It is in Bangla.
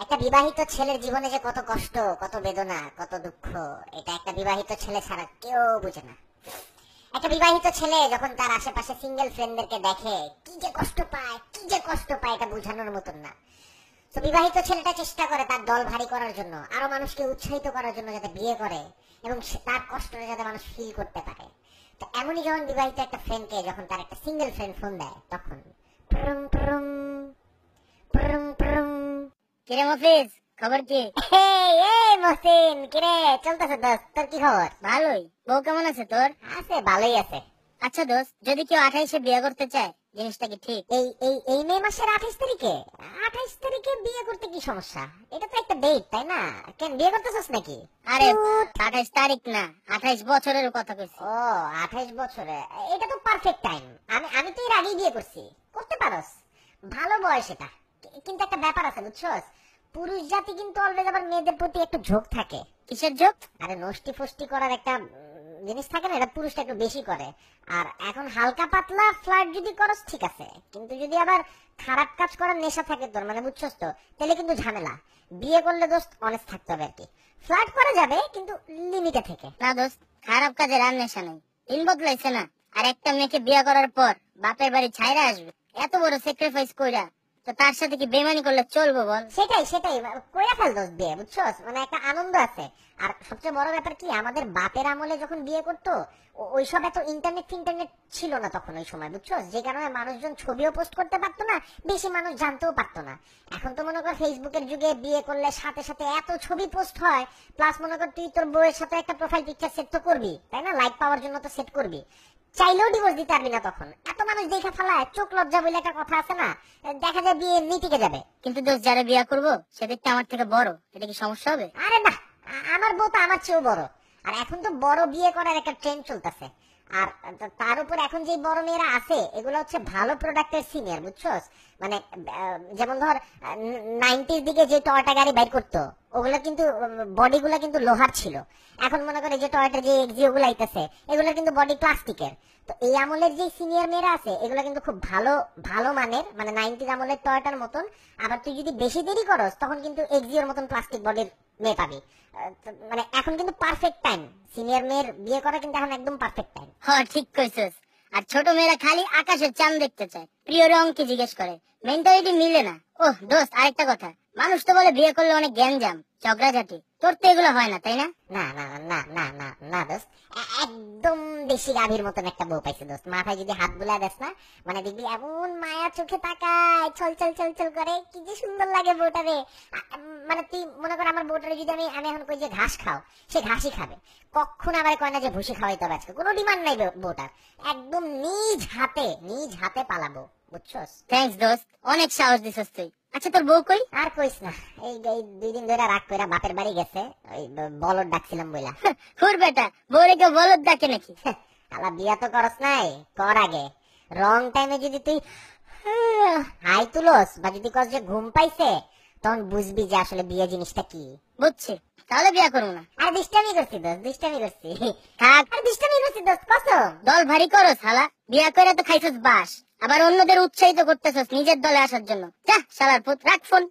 একটা বিবাহিত ছেলের জীবনে যে কত কষ্ট, কত বেদনা, কত দুঃখ, এটা একটা বিবাহিত ছেলে ছাড়া কেউ বুঝে না। একটা বিবাহিত ছেলে যখন তার আশেপাশে সিঙ্গেল ফ্রেন্ডদেরকে দেখে কি যে কষ্ট পায়, কি যে কষ্ট পায়, এটা বোঝানোর মতন না। তো বিবাহিত ছেলেটা চেষ্টা করে তার দল ভারী করার জন্য, আরো মানুষকে উৎসাহিত করার জন্য যাতে বিয়ে করে এবং তার কষ্টটা যাতে মানুষ ফিল করতে পারে। তো এমনই যখন বিবাহিত একটা ফ্রেন্ডকে যখন তার একটা সিঙ্গেল ফ্রেন্ড ফোন দেয়, তখন প্রুম প্রুম প্রুম প্রুম। কিরে মফিজ, খবর কি? এই মহসিন, কিরে চলতেছে দোস্ত? তোর কি খবর? ভালোই। বউ কেমন আছে তোর? আছে, ভালোই আছে। আচ্ছা দোস্ত, যদি কেউ 28-এ বিয়ে করতে চায়, জিনিসটা কি ঠিক? এই মে মাসের 28 তারিখে? 28 তারিখে বিয়ে করতে কি সমস্যা? এটা তো একটা ডেট, তাই না? কেন বিয়ে করতেছস নাকি? আরে 28 তারিখ না, 28 বছরের কথা কইছি। ও 28 বছরে, এটা তো পারফেক্ট টাইম। আমি তো এর আগেই বিয়ে করছি। করতে পারস, ভালো বয়স এটা। কিন্তু একটা ব্যাপার আছে বুঝছস, পুরুষ জাতি কিন্তু অলরেডি আবার মেয়েদের প্রতি একটু ঝোঁক থাকে। কিসের ঝোঁক? আরে নষ্টি ফষ্টি করার একটা জিনিস থাকে না, এটা পুরুষটা একটু বেশি করে। আর এখন হালকা পাতলা ফ্লার্ট যদি করস ঠিক আছে, কিন্তু যদি আবার খারাপ কাজ করার নেশা থাকে তোর, মানে বুঝছস তো, তাহলে কিন্তু ঝামেলা। বিয়ে করলে দোস্ত অনেস্ট থাকতে হবে আর কি। ফ্লার্ট করা যাবে কিন্তু লিমিটে থেকে। না দোস্ত, খারাপ কাজের আর নেশা নেই। দিন বদলাইছে না। আর একটা মেয়েকে বিয়ে করার পর বাপের বাড়ি ছাইরা আসবে, এত বড় স্যাক্রিফাইস কইরা, তো তার সাথে কি বেমানি করলে চলবো বল? সেটাই কইরা ফেল দোস্ত বিয়ে, বুঝছস? মানে একটা আনন্দ আছে। আর সবচেয়ে বড় ব্যাপার কি, আমাদের বাপের আমলে যখন বিয়ে করতো, ওইসব এত ইন্টারনেট ছিল না তখন ওই সময়, বুঝছস? যে কারণে মানুষজন ছবিও পোস্ট করতে পারতো না, বেশি মানুষ জানতেও পারতো না। এখন তো মনে কর ফেসবুকের যুগে বিয়ে করলে সাথে সাথে এত ছবি পোস্ট হয়, প্লাস মনে কর তুই তোর বউয়ের সাথে একটা প্রোফাইল পিকচার সেট তো করবি, তাই না? লাইক পাওয়ার জন্য তো সেট করবি। চাইলেও ডিভোর্স দিতে পারবি না তখন, এত মানুষ দেখে ফেলায়। চোখ লজ্জা বলে একটা কথা আছে না, দেখা যায় বিয়ে এমনি টিকে যাবে। কিন্তু দোস্ত, যারা বিয়ে করবো সে দেখতে আমার থেকে বড়, এটা কি সমস্যা হবে? আরে না, আমার বউ তো আমার চেয়েও বড়। আর এখন তো বড় বিয়ে করার একটা ট্রেন্ড চলতেছে। আর তার উপর এখন যে বড় মেয়েরা আছে, এগুলো হচ্ছে ভালো প্রোডাক্টের সিনিয়র, বুঝছস? মানে যেমন ধর 90s দিকে যে টয়টা গাড়ি বাইর করতো, ওগুলো কিন্তু বডি গুলা কিন্তু লোহার ছিল। এখন মনে করে যে টয়টা যে এক্সিও গুলো আইতেছে, এগুলো কিন্তু বডি প্লাস্টিকের। তো এই আমলের যে সিনিয়র মেয়েরা আছে, এগুলো কিন্তু খুব ভালো ভালো মানের, মানে 90s আমলের টয়টার মতন। আবার তুই যদি বেশি দেরি করস, তখন কিন্তু এক্সিওর মতন প্লাস্টিক বডির মেয়ে পাবি। মানে এখন কিন্তু পারফেক্ট টাইম, সিনিয়র মেয়ের বিয়ে করা কিন্তু এখন একদম পারফেক্ট টাইম। হ্যাঁ ঠিক কইছস। আর ছোট মেয়েরা খালি আকাশের চাঁদ দেখতে চায়, প্রিয় রং কি জিজ্ঞেস করে। মেন্টালিটি মিলে না। ওহ দোস্ত, আরেকটা কথা, মানুষ তো বলে বিয়ে করলে অনেক গ্যাঞ্জাম, ঝগড়াঝাটি। তোর তো এগুলো হয় না, তাই না? না না না না না না দোস্ত, একদম দেশি গাভীর মতন একটা বউ পাইছে দোস্ত। মাথায় যদি হাত বুলাই দেস না, মানে দেখবি এমন মায়া চোখে তাকায়, ছল ছল ছল ছল করে, কি যে সুন্দর লাগে বউটারে। মানে তুই মনে কর আমার বউটারে যদি আমি আমি এখন কই যে ঘাস খাও, সে ঘাসই খাবে। কখন আবার কয় না যে ভুসি খাওয়াইতে হবে আজকে, কোনো ডিমান্ড নাই বউটার। একদম নিজ হাতে পালাবো, বুঝছস? থ্যাঙ্কস দোস্ত, অনেক সাহস দিছস তুই। আচ্ছা তোর বউ কই? আর কইস না, এই 2 দিন ধরে রাগ কইরা বাপের বাড়ি গেছে। ওই বলদ ডাকছিলাম বইলা। হুর বেটা, বউরে কেউ বলদ ডাকে নাকি? আলা বিয়া তো করস নাই, কর আগে। রং টাইমে যদি তুই হাই তুলস বা যদি কস যে ঘুম পাইছে, তখন বুঝবি যে আসলে বিয়ে জিনিসটা কি। বুঝছি, তাহলে বিয়া করবো না। আর দুষ্টামি করছি দোস্ত, দুষ্টামি করছি। থাক, আর দুষ্টামি করছি দোস্ত, কসম। দল ভারী করো শালা, বিয়া করে তো খাইছস বাস, আবার অন্যদের উৎসাহিত করতেছস নিজের দলে আসার জন্য। যা শালার পুত, রাখ ফোন।